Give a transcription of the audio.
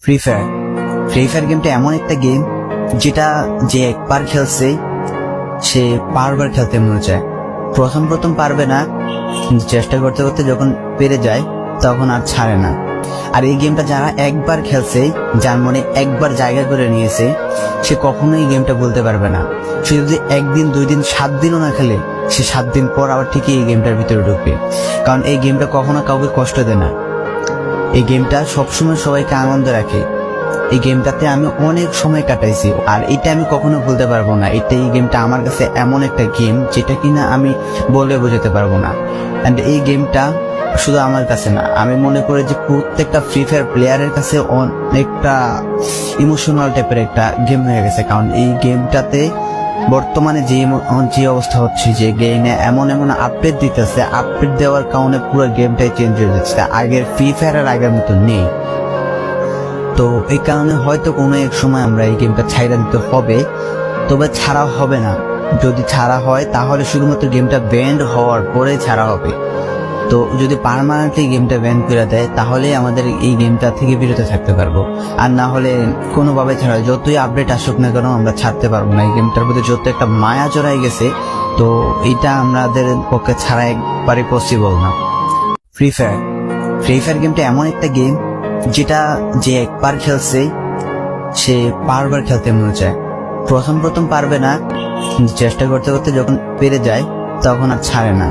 Free fire গেমটা এমন একটা গেম যেটা যে একবার খেলছে সে বারবার খেলতে মনে চায়। প্রথম পারবে না, চেষ্টা করতে করতে যখন পেরে যায় তখন আর ছাড়ে না। আর এই গেমটা যারা একবার খেলছে, যার মনে একবার জায়গা করে নিয়েছে, সে কখনোই এই গেমটা বলতে পারবে না। সে যদি একদিন 2 দিন 7 দিনও না খেলে, সে 7 দিন পর আবার ঠিকই এই গেমটার ভিতরে ঢুকবে। কারণ এই গেমটা কখনো কাউকে কষ্ট দেয় না। এই গেমটা সবসময় সবাইকে আনন্দ রাখে। এই গেমটাতে আমি অনেক সময় কাটাইছি, আর এটা আমি কখনো ভুলতে পারবো না। এই গেমটা আমার কাছে এমন একটা গেম যেটা কিনা আমি বলে বোঝাতে পারবো না। অ্যান্ড এই গেমটা শুধু আমার কাছে না, আমি মনে করি যে প্রত্যেকটা ফ্রি ফায়ার প্লেয়ারের কাছে অনেকটা ইমোশনাল টাইপের একটা গেম হয়ে গেছে। কারণ এই গেমটাতে বর্তমানে যে অবস্থা হচ্ছে, যে গেমে এমন আপডেট দিতেছে, আপডেট দেওয়ার কারণে পুরো গেমটাই চেঞ্জ হয়ে যাচ্ছে। আগের ফ্রি ফায়ার আর আগের মতো নেই। তো এই কারণে হয়তো কোনো এক সময় আমরা এই গেমটা ছাইড়া দিতে হবে, তবে ছাড়া হবে না। যদি ছাড়া হয় তাহলে শুধুমাত্র গেমটা ব্যান্ড হওয়ার পরে ছাড়া হবে। তো যদি পার্মানেন্টলি গেমটা ব্যান করে দেয় তাহলে আমাদের এই গেমটা থেকে বিরত থাকতে পারবো। আর না হলে কোনোভাবে ছাড়া, যতই আপডেট আসুক না কেন আমরা ছাড়তে পারবো না। এই গেমটার প্রতি যত একটা মায়া জড়াই গেছে, তো এটা আমাদের পক্ষে ছাড়া একবারে পসিবল না। ফ্রি ফায়ার গেমটা এমন একটা গেম যেটা যে একবার খেলছে সে বারবার খেলতে মনে চায়। প্রথম পারবে না, চেষ্টা করতে করতে যখন পেরে যায় তখন আর ছাড়ে না।